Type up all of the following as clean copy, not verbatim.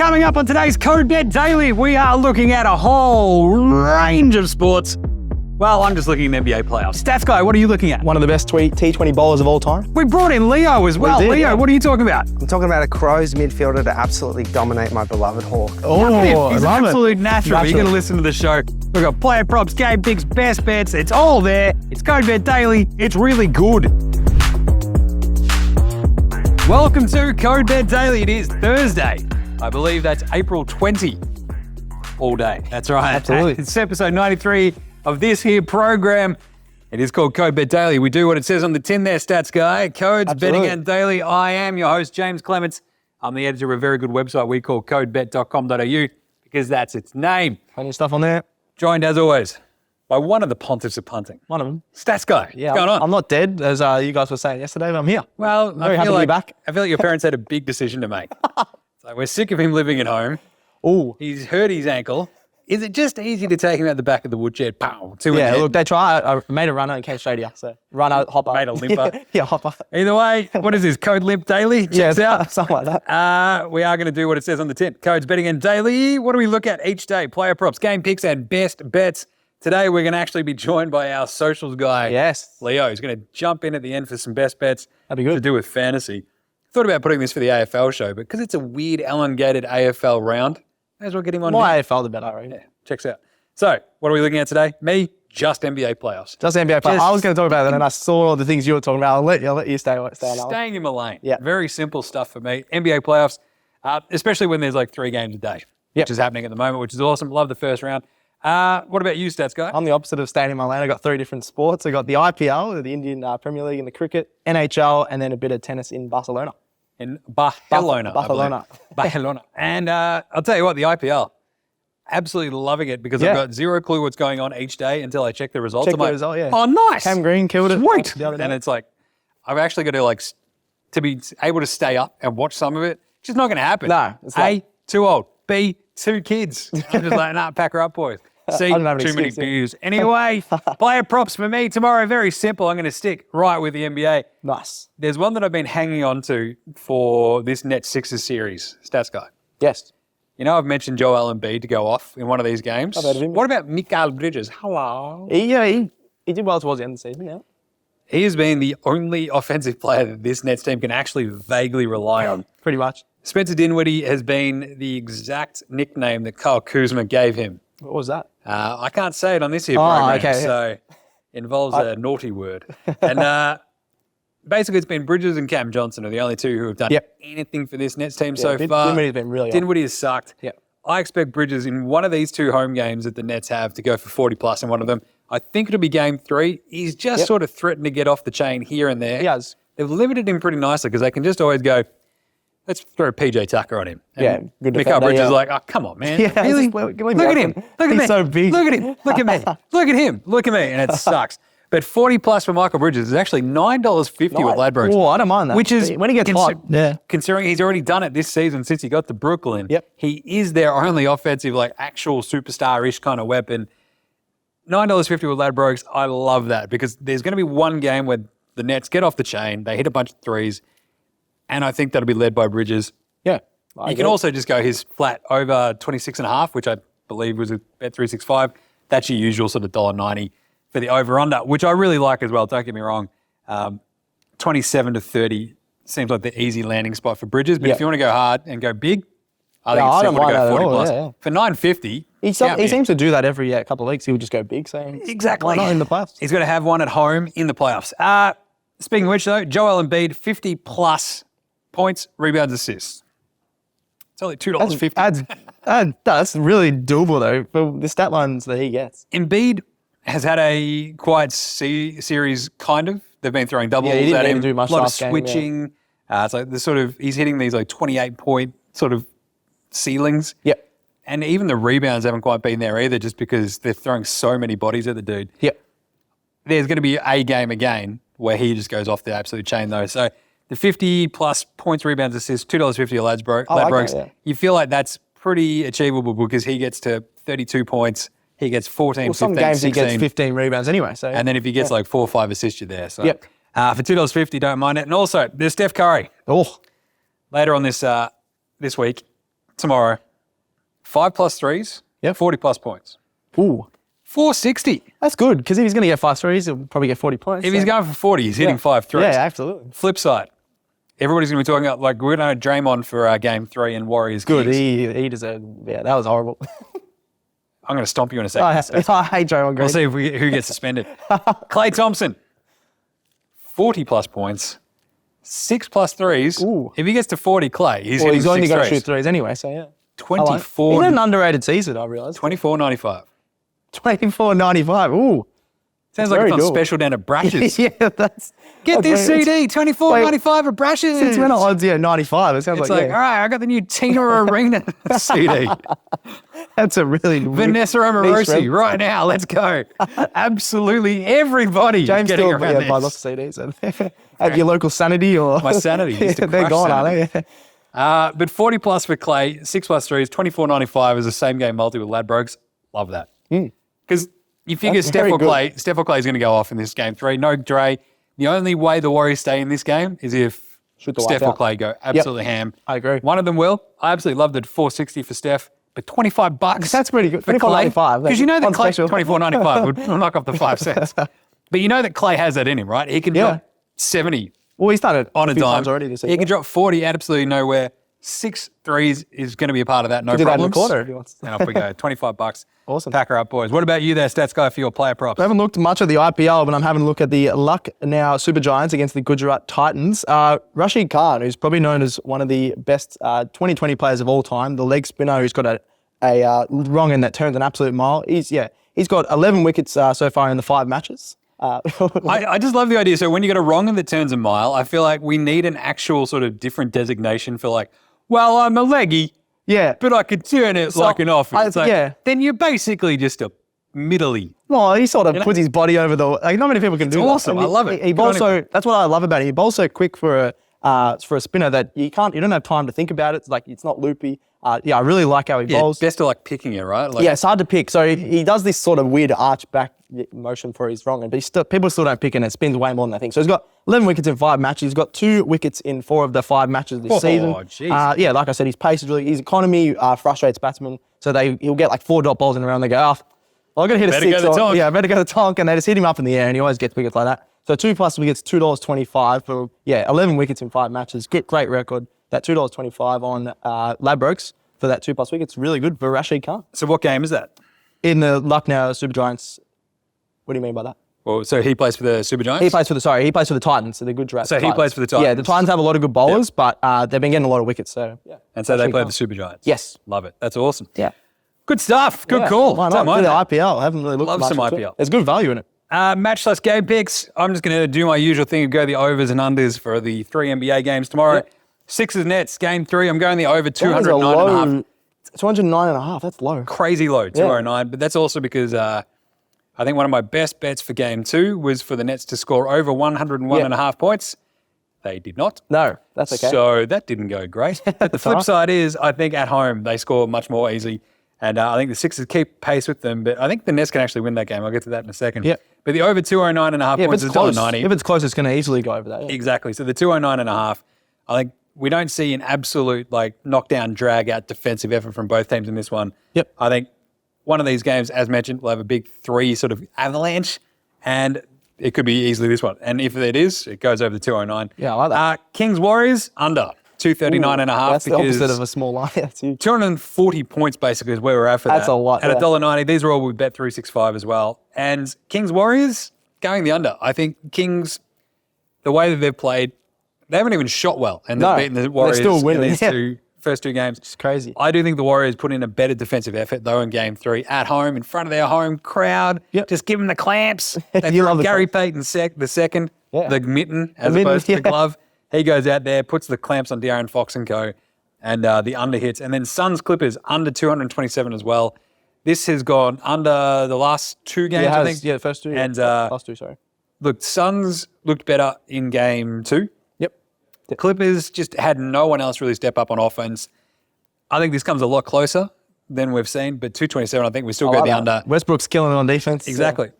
Coming up on today's Code Bet Daily, we are looking at a whole range of sports. Well, I'm just looking at the NBA playoffs. Stats guy, what are you looking at? One of the best T20 bowlers of all time. We brought in Leo as well. Leo, yeah. what are you talking about? I'm talking about a Crows midfielder to absolutely dominate my beloved Hawk. Oh, He's an absolute natural. You're going to listen to the show. We've got player props, game picks, best bets. It's all there. It's Code Bet Daily. It's really good. Welcome to Code Bet Daily. It is Thursday. I believe that's April 20. All day. That's right. Absolutely. It's episode 93 of this here program. It is called Code Bet Daily. We do what it says on the tin there, stats guy. Codes, Absolutely. betting and daily. I am your host, Jaymz Clements. I'm the editor of a very good website we call codebet.com.au because that's its name. Plenty of stuff on there. Joined, as always, by one of the pontiffs of punting. One of them. Stats guy. Yeah, What's going on? I'm not dead, as you guys were saying yesterday, but I'm here. Well, Very happy to be back. I feel like your parents had a big decision to make. So we're sick of him living at home. Oh, He's hurt his ankle. Is it just easy to take him out the back of the woodshed? Pow, yeah, look, they tried. I made a runner and came straight here. So, runner, hopper. Made a limper. Yeah, hopper. Either way, what is this? Code Limp Daily? Checks out. Something like that. We are going to do what it says on the tin. Codes, betting and daily. What do we look at each day? Player props, game picks, and best bets. Today, we're going to actually be joined by our socials guy, Yes. Leo. He's going to jump in at the end for some best bets. That'd be good. To do with fantasy. Thought about putting this for the AFL show, but because it's a weird, elongated AFL round, may as well get him on. More here. AFL, the better, I reckon. Yeah, checks out. So, what are we looking at today? Me, just NBA playoffs. Just NBA player. I was going to talk about that, and I saw all the things you were talking about. I'll let you stay on that one. Staying in my lane. Yeah. Very simple stuff for me. NBA playoffs, especially when there's like 3 games a day, which is happening at the moment, which is awesome. Love the first round. What about you, stats guy? I'm the opposite of staying in my lane. I got 3 different sports. I got the IPL, the Indian Premier League, and the cricket, NHL, and then a bit of tennis in Barcelona. In Barcelona. Barcelona. Barcelona. And I'll tell you what, the IPL, absolutely loving it because I've got zero clue what's going on each day until I check the results. Check I'm the like, result, yeah. oh, nice. Cam Green killed it. Sweet. The other day. And it's like, I've actually got to to be able to stay up and watch some of it. It's just not going to happen. No, it's A, too old. B, 2 kids. I'm just like, nah, pack her up, boys. C, don't have any too many excuse, yeah. beers. Anyway, player props for me tomorrow, very simple. I'm going to stick right with the NBA. Nice. There's one that I've been hanging on to for this Net Sixers series, stats guy. Yes. You know, I've mentioned Joel Embiid to go off in one of these games. I've heard of him. What about Mikal Bridges? Hello. He did well towards the end of the season, yeah. He has been the only offensive player that this Nets team can actually vaguely rely on. Pretty much. Spencer Dinwiddie has been the exact nickname that Kyle Kuzma gave him. What was that? I can't say it on this here program, okay, yeah. so involves a naughty word. And basically, it's been Bridges and Cam Johnson are the only 2 who have done anything for this Nets team so far. Dinwiddie's been really Dinwiddie has sucked. Yep. I expect Bridges in one of these 2 home games that the Nets have to go for 40 plus in one of them. I think it'll be game 3. He's just sort of threatened to get off the chain here and there. He has. They've limited him pretty nicely because they can just always go, let's throw PJ Tucker on him. And good Mikal defender, Bridges is yeah. like, oh, come on, man. Yeah, Really? just leave Look me at out. him. Look at He's me. so big. Look at him. Look at me. Look at him. Look at me. And it sucks. But 40 plus for Mikal Bridges is actually $9.50 with Ladbrokes. Oh, I don't mind that. Which is, when he gets hot, considering he's already done it this season since he got to Brooklyn, he is their only offensive, actual superstar-ish kind of weapon. $9.50 with Ladbrokes, I love that because there's going to be one game where the Nets get off the chain, they hit a bunch of threes, and I think that'll be led by Bridges. Yeah. You can also just go his flat over 26.5, which I believe was a bet 365. That's your usual sort of $1.90 for the over-under, which I really like as well, don't get me wrong. 27 to 30 seems like the easy landing spot for Bridges, but if you want to go hard and go big, I think it's I don't simple to mind go that 40 at all, plus. yeah. For $9.50, he seems to do that every couple of weeks. He'll just go big, so exactly. why not in the playoffs? He's going to have one at home in the playoffs. Speaking of which, though, Joel Embiid, 50 plus points, rebounds, assists. It's only $2.50. That's really doable, though, for the stat lines that he gets. Embiid has had a quiet series, kind of. They've been throwing doubles he didn't at need him. to do much a lot of last game, switching. It's like he's hitting these 28-point sort of ceilings. Yep. And even the rebounds haven't quite been there either, just because they're throwing so many bodies at the dude. Yep. There's going to be a game again where he just goes off the absolute chain, though. So the 50 plus points, rebounds, assists, $2.50 at Ladbrokes. Okay, yeah. You feel like that's pretty achievable because he gets to 32 points. He gets 14, Well, some 15, games 16. he gets 15 rebounds anyway. So And then if he gets 4 or 5 assists, you're there. So Yep. for $2.50, don't mind it. And also, there's Steph Curry. Oh, Later on this week, tomorrow. 5 plus threes, Yep. 40 plus points. Ooh, 460. that's good because if he's going to get 5 threes, he'll probably get 40 points. If he's going for 40, he's hitting 5 threes. Yeah, absolutely. Flip side. Everybody's going to be talking about, like, we're going to Draymond for Game 3 and Warriors Good. Kings. He deserved. Yeah, that was horrible. I'm going to stomp you in a second. I hate Draymond Green. We'll see who gets suspended. Klay Thompson, 40 plus points, 6 plus threes. Ooh. If he gets to 40, Klay, he's Well, hitting he's only 6 going to threes. shoot threes anyway, so yeah. 24. He's had an underrated season, I realised. 24.95. 24.95. Ooh. Sounds like very it's on doable. special down at Brash's. Yeah, that's. Get this very- CD, 24.95 at Brash's. Since when are odds? Yeah, 95. It sounds It's like, like, yeah. all right, I got the new Tina Arena CD. That's a really Vanessa niche Amorosi, reference. right now, let's go. Absolutely everybody James getting still around buy this. lots of CDs at your local Sanity or My Sanity used to they're crush gone, Sanity. are they? Yeah. But 40 plus for Klay, 6 plus threes, 24.95 is the same game multi with Ladbrokes. Love that. Because you figure That's very good. Steph or Klay is going to go off in this Game 3. No Dre. The only way the Warriors stay in this game is if Shoot the Steph lights or out. Klay go absolutely ham. I agree. One of them will. I absolutely loved it. 460 for Steph, but $25. That's pretty good. for Klay. 24.95. Because you know that On Klay, special. $24.95 would knock off the 5 cents. But you know that Klay has that in him, right? He can drop 70 Well, he's done it on a few dime. times already this He season. can drop 40 out absolutely nowhere. 6 threes is going to be a part of that. No Do that in problems. the quarter if he wants. And off we go. $25. Awesome. Pack her up, boys. What about you there, stats guy, for your player props? I haven't looked much at the IPL, but I'm having a look at the Luck Now Super Giants against the Gujarat Titans. Rashid Khan, who's probably known as one of the best 2020 players of all time, the leg spinner who's got a wrong end that turns an absolute mile. He's got 11 wickets so far in the 5 matches. I just love the idea. So when you got a wrong and that turns a mile, I feel like we need an actual sort of different designation for like, well, I'm a leggy, Yeah. but I could turn it like an off. It's like, yeah. then you're basically just a middly. Well, he sort of puts his body over the. Like, not many people can do that. awesome. And I love it. He Good on bowls so. him. That's what I love about him. He bowls so quick for a spinner that you don't have time to think about it. It's like it's not loopy. I really like how he Yeah, bowls. best to like picking it, right? Like, Yeah, it's hard to pick. So he does this sort of weird arch back motion for his wrong end, but people still don't pick it and it spins way more than they think. So he's got 11 wickets in 5 matches. He's got 2 wickets in 4 of the 5 matches this season. jeez. Yeah, like I said, his pace is really, his economy frustrates batsmen. So he'll get like 4 dot balls in a round. They go, I've got to hit a Better 6. go the tonk. Yeah, better go the tonk. And they just hit him up in the air and he always gets wickets like that. So 2 plus wickets, $2.25 for, 11 wickets in 5 matches. Great record. That $2.25 on Ladbrokes for that 2 plus wickets. Really good for Rashid Khan. So what game is that? In the Lucknow Super Giants. What do you mean by that? Well, so he plays for the Super Giants? He plays for the Titans, so the Gujarat So he Titans. plays for the Yeah, the Titans. Titans have a lot of good bowlers, but they've been getting a lot of wickets, so yeah. And so they Rashid play Khan. the Super Giants? Yes. Love it. That's awesome. Yeah. Good stuff. Good Yeah, call. Why Don't not? mind Do the that. IPL. I haven't really looked Love much some into IPL. it. There's good value in it. Match / game picks. I'm just going to do my usual thing and go the overs and unders for the 3 NBA games tomorrow. Yeah. Sixers Nets, game 3. I'm going the over That was a 209.5. 209.5. That's low. Crazy low, 209. But that's also because I think one of my best bets for game 2 was for the Nets to score over 101.5 points. They did not. No, that's okay. So that didn't go great. But the flip right. side is, I think at home they score much more easily. And I think the Sixers keep pace with them. But I think the Nets can actually win that game. I'll get to that in a second. Yeah. But the over 209.5 yeah, if points it's is close, $1.90. if it's close, it's going to easily go over that. Yeah. Exactly. So the 209.5, I think we don't see an absolute like knockdown, drag out defensive effort from both teams in this one. Yep. I think one of these games, as mentioned, will have a big 3 sort of avalanche, and it could be easily this one. And if it is, it goes over the 209. Yeah, I like that. Kings Warriors under 239.5. That's the because opposite of a small line. That's huge. 240 points basically is where we're at for That's that. a lot, At yeah. $1.90. These are all with Bet365 as well. And Kings Warriors going the under. I think Kings, the way that they've played, they haven't even shot well, and they've No, beaten the they're Warriors still in winning, these yeah. first 2 games. It's crazy. I do think the Warriors put in a better defensive effort though in game 3 at home in front of their home crowd. Yep. Just give them the clamps. They You throw love the Gary clamps. Payton the second, Yeah. the mitten as mitten, opposed to the yeah. glove. He goes out there, puts the clamps on De'Aaron Fox and co. And the under hits. And then Suns Clippers under 227 as well. This has gone under the last 2 games, Yeah, I think. the first 2. And last 2, sorry. look, Suns looked better in game 2. Yep. The Clippers just had no one else really step up on offense. I think this comes a lot closer than we've seen, but 227, I think we still go like the that. under. Westbrook's killing it on defense. Exactly.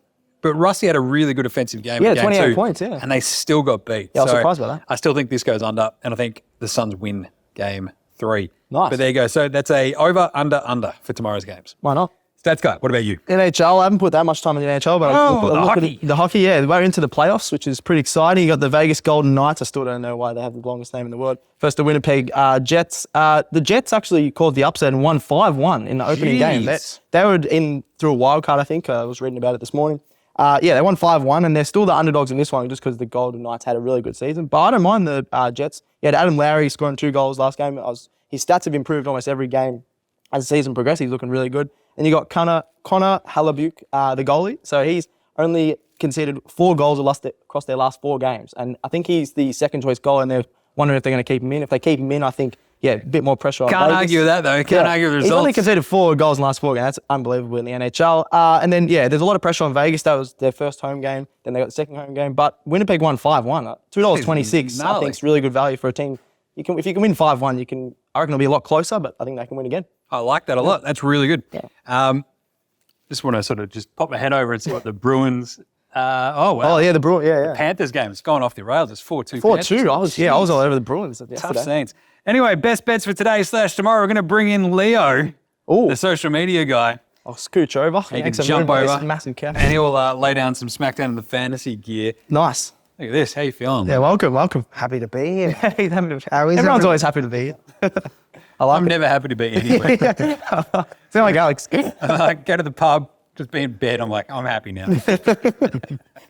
But Rusty had a really good offensive game. Yeah, in game 28 2, points, yeah. And they still got beat. Yeah, I was surprised by that. I still think this goes under, and I think the Suns win game 3. Nice. But there you go. So that's a over, under for tomorrow's games. Why not? Stats guy, what about you? NHL, I haven't put that much time in the NHL, but the hockey, yeah, we're into the playoffs, which is pretty exciting. You got the Vegas Golden Knights. I still don't know why they have the longest name in the world. First, the Winnipeg Jets. The Jets actually called the upset and won 5-1 in the opening game. They were in through a wild card, I think. I was reading about it this morning. They won 5-1, and they're still the underdogs in this one just because the Golden Knights had a really good season. But I don't mind the Jets. You had Adam Lowry scoring 2 goals last game. His stats have improved almost every game as the season progressed. He's looking really good. And you got Connor Hellebuyck, the goalie. So he's only conceded 4 goals across their last 4 games. And I think he's the second choice goal, and they're wondering if they're going to keep him in. If they keep him in, I think, a bit more pressure on Can't Vegas. argue with that, though. Can't argue with the results. He's only conceded 4 goals in the last 4 games. That's unbelievable in the NHL. And then, there's a lot of pressure on Vegas. That was their first home game. Then they got the second home game. But Winnipeg won 5-1. $2.26, I think, is really good value for a team. If you can win 5-1, I reckon it'll be a lot closer, but I think they can win again. I like that a lot. That's really good. Yeah. Just want to sort of just pop my head over and see what the Bruins. Wow. Oh, yeah, the Bruins. Yeah. Panthers game. It's gone off the rails. It's 4-2. 4-2. I was all over the Bruins yesterday. Tough scenes. Anyway, best bets for today / tomorrow. We're going to bring in Leo, the social media guy. I'll scooch over. He can jump over. Massive cat. And he'll lay down some smackdown in the fantasy gear. Nice. Look at this. How you feeling? Yeah, welcome. Happy to be here. Everyone's always happy to be here. I'm never happy to be anywhere. Sound like Alex. I go to the pub, just be in bed. I'm like, I'm happy now.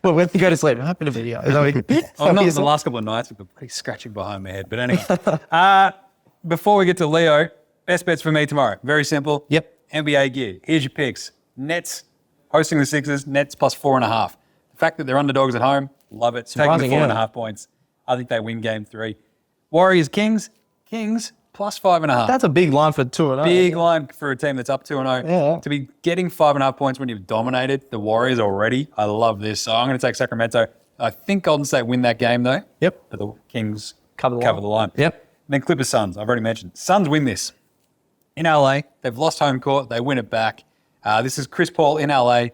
Well, when you go to sleep, I'm happy to be here. Not the last couple of nights with the bloody scratching behind my head. But anyway, before we get to Leo, best bets for me tomorrow. Very simple. Yep. NBA gear. Here's your picks. Nets hosting the Sixers. Nets plus 4.5. The fact that they're underdogs at home, love it. Taking the 4.5 points. I think they win game 3. Warriors Kings. Kings plus 5.5. That's a big line for 2-0. Big line for a team that's up 2-0. Yeah. To be getting 5.5 points when you've dominated the Warriors already, I love this. So I'm going to take Sacramento. I think Golden State win that game though. Yep. But the Kings cover the line. Yep. And then Clippers Suns. I've already mentioned. Suns win this. In LA, they've lost home court. They win it back. This is Chris Paul in LA.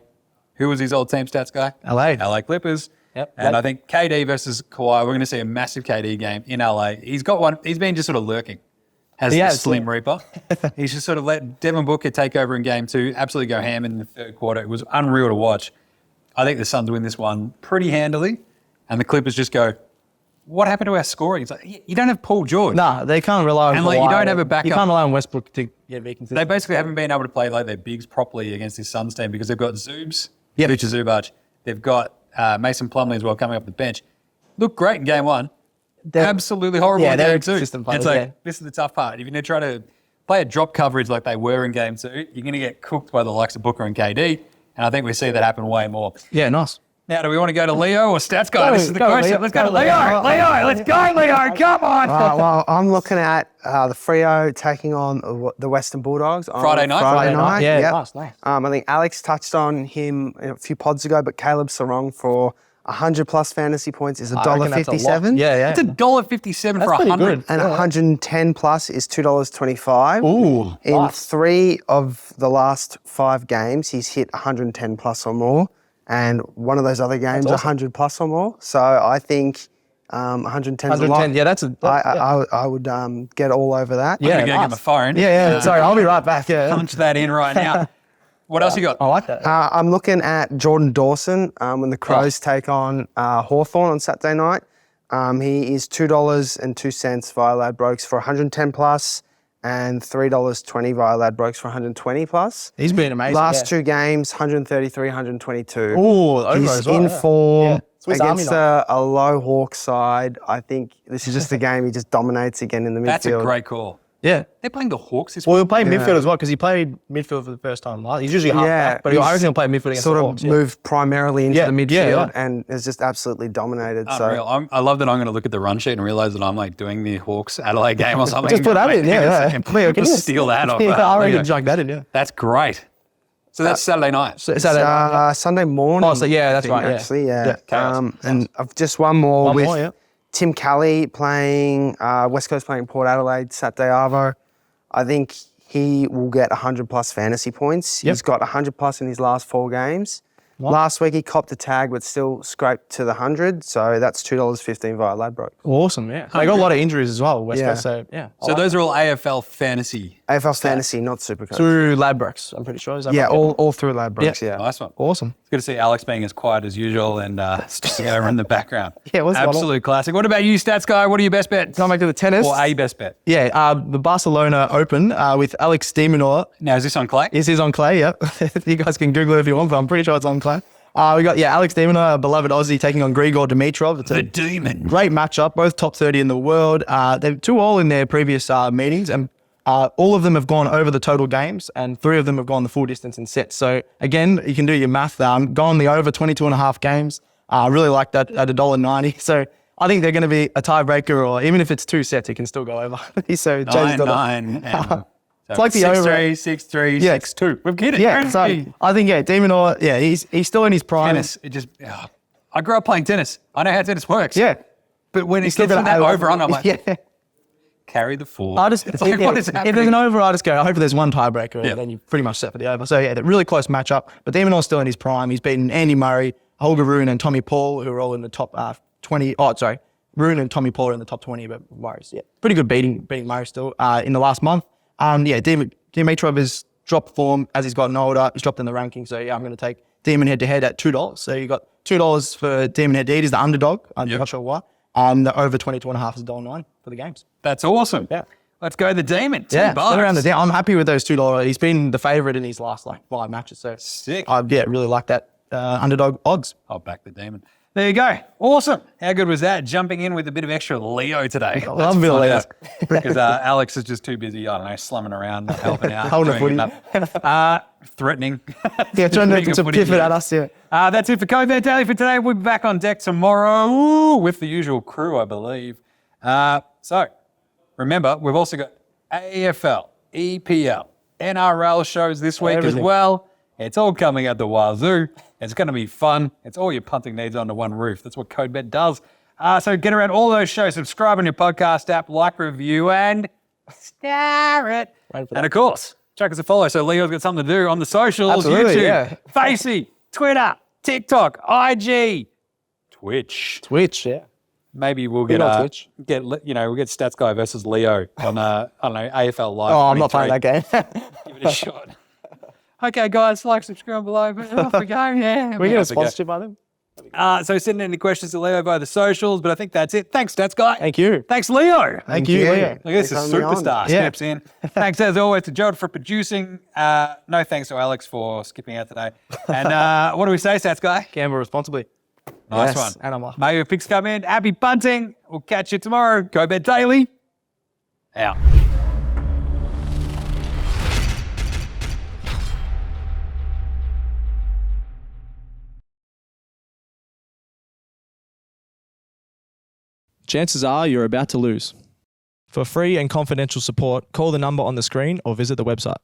Who was his old team stats guy? LA Clippers. Yep. And I think KD versus Kawhi, we're going to see a massive KD game in LA. He's got one. He's been just sort of lurking. The Slim Reaper. He's just sort of let Devin Booker take over in game 2, absolutely go ham in the third quarter. It was unreal to watch. I think the Suns win this one pretty handily, and the Clippers just go, what happened to our scoring? It's like, you don't have Paul George. Nah, they can't rely on And Kawhi. you don't have a backup. You can't rely on Westbrook to be consistent. They basically haven't been able to play like their bigs properly against this Suns team because they've got Zubach. They've got Mason Plumlee as well coming up the bench. Look great in game 1. Absolutely horrible in game 2. Consistent players, It's like, this is the tough part. If you're going to try to play a drop coverage like they were in game 2, you're going to get cooked by the likes of Booker and KD. And I think we see that happen way more. Yeah, nice. Now, do we want to go to Leo or Stats Guy? This is the question. Leo. Let's go to Leo. Let's go, Leo. Come on. Well, I'm looking at the Freo taking on the Western Bulldogs on Friday night? Yeah, Yep. nice. I think Alex touched on him a few pods ago, but Caleb Sarong for 100 plus fantasy points is $1.57. Yeah. It's $1.57 for pretty 100. good. And 110 plus is $2.25. Ooh, In nice. 3 of the last 5 games, he's hit 110 plus or more. And one of those other games, awesome. 100 plus or more. So I think 110 is a lot. 110, yeah, that's I would get all over that. I'm going to go get my phone. Yeah. Sorry, I'll be right back. Yeah. Punch that in right now. What else you got? I like that. I'm looking at Jordan Dawson when the Crows take on Hawthorn on Saturday night. He is $2.02 via Ladbrokes for 110 plus and $3.20 via Ladbrokes for 120 plus. He's been amazing. Last 2 games, 133, 122. Ooh, over He's as well, in yeah. form Yeah. Swiss Army against knife. a low Hawk side. I think this is just a game he just dominates again in the midfield. That's a great call. Yeah. They're playing the Hawks this Well, week. he'll play midfield as well because he played midfield for the first time last. He's usually half back, but I reckon he'll play midfield against sort the of Hawks. moved primarily into Yeah, the midfield yeah. and has just absolutely dominated. Unreal. So I love that I'm going to look at the run sheet and realize that I'm like doing the Hawks Adelaide game or something. Just put that in, yeah. Can you steal that off? Yeah, I reckon Leo. junk that in, yeah. That's great. So that's Saturday night. So, is that Sunday morning. Oh, so yeah, that's right. Actually, yeah. Chaos. And I've just one more with yeah. Tim Kelly playing West Coast playing Port Adelaide Saturday Arvo. I think he will get 100 plus fantasy points. Yep. He's got 100 plus in his last 4 games. Last week he copped a tag, but still scraped to the 100. So that's $2.15 via Ladbroke. Awesome, yeah. They got a lot of injuries as well, West Coast. So, yeah. So those are all AFL Fantasy. AFL Fantasy, not Supercoach. Through Ladbrokes, I'm pretty sure. Is that Yeah, right? all through Ladbrokes, yeah. Nice one. Awesome. It's good to see Alex being as quiet as usual and sticking over in the background. Yeah, what's absolute classic. What about you, Stats Guy? What are your best bets? Going back to the tennis. Or a best bet? Yeah, the Barcelona Open with Alex de Minaur. Now, is this on clay? This is on clay, yep. You guys can Google it if you want, but I'm pretty sure it's on clay. We got, Alex de Minaur, a beloved Aussie, taking on Grigor Dimitrov. It's The Demon. great matchup, both top 30 in the world. They're 2-all in their previous meetings, and all of them have gone over the total games, and 3 of them have gone the full distance in sets. So again, you can do your math. Go on the over 22.5 games. I really like that at $1.90. So I think they're going to be a tiebreaker, or even if it's 2 sets, it can still go over. So James 9-9. It's like the over 6-3, 6-3, 6-2. We've get it. Yeah, so I think de Minaur, he's still in his prime. Tennis, I grew up playing tennis. I know how tennis works. Yeah, But when it still gets to got that over on, I'm like, yeah. carry the 4. I just It's like, what is if happening? there's an over, I just go. I hope there's one tiebreaker, Yeah. and then you're pretty much set for the over. So yeah, they're really close matchup. But de Minaur's still in his prime. He's beaten Andy Murray, Holger Rune, and Tommy Paul, who are all in the top 20. Oh, sorry, Rune and Tommy Paul are in the top 20, but Murray's pretty good beating Murray still in the last month. Dimitrov has dropped form as he's gotten older. He's dropped in the ranking. So I'm going to take Demon head-to-head at $2. So you got $2 for Demon head-to-head. He's the underdog. I'm not sure why. The over 22.5 is $1.09 for the games. That's awesome. Yeah. Let's go the Demon. $10. Spin around the down. I'm happy with those $2. He's been the favourite in his last 5 matches. So Sick. I really like that underdog odds. I'll back the Demon. There you go. Awesome. How good was that? Jumping in with a bit of extra Leo today. I love a bit of Leo. Because Alex is just too busy, I don't know, slumming around, not helping out. Holding a doing footy. enough. Threatening. Trying Threatening to a footy piff it game. at us, That's it for COVID Daily for today. We'll be back on deck tomorrow with the usual crew, I believe. So, remember, we've also got AFL, EPL, NRL shows this week Everything. as well. It's all coming at the Wazoo. It's going to be fun. It's all your punting needs under one roof. That's what CodeBet does. So get around all those shows. Subscribe on your podcast app, like, review, and star it. And of course, chuck us a follow so Leo's got something to do on the socials. Absolutely, YouTube, yeah. Facey, Twitter, TikTok, IG, Twitch. Twitch, yeah. Maybe we'll Big get old Twitch. we'll get Stats Guy versus Leo on I don't know, AFL Live. Oh, I'm not playing that game. Give it a shot. Okay, guys, like, subscribe below. Off we go. Yeah, We get a off we go. sponsorship by them. So send any questions to Leo via the socials, but I think that's it. Thanks, Stats Guy. Thank you. Thanks, Leo. Thank you, you. Leo. Look at this, a Thanks for having me on. superstar Yeah. steps in. Thanks, as always, to Gerald for producing. No thanks to Alex for skipping out today. And what do we say, Stats Guy? Gamble responsibly. Nice Yes, one. and I'm off. May your picks come in. Happy bunting. We'll catch you tomorrow. Go Bet Daily. Out. Chances are you're about to lose. For free and confidential support, call the number on the screen or visit the website.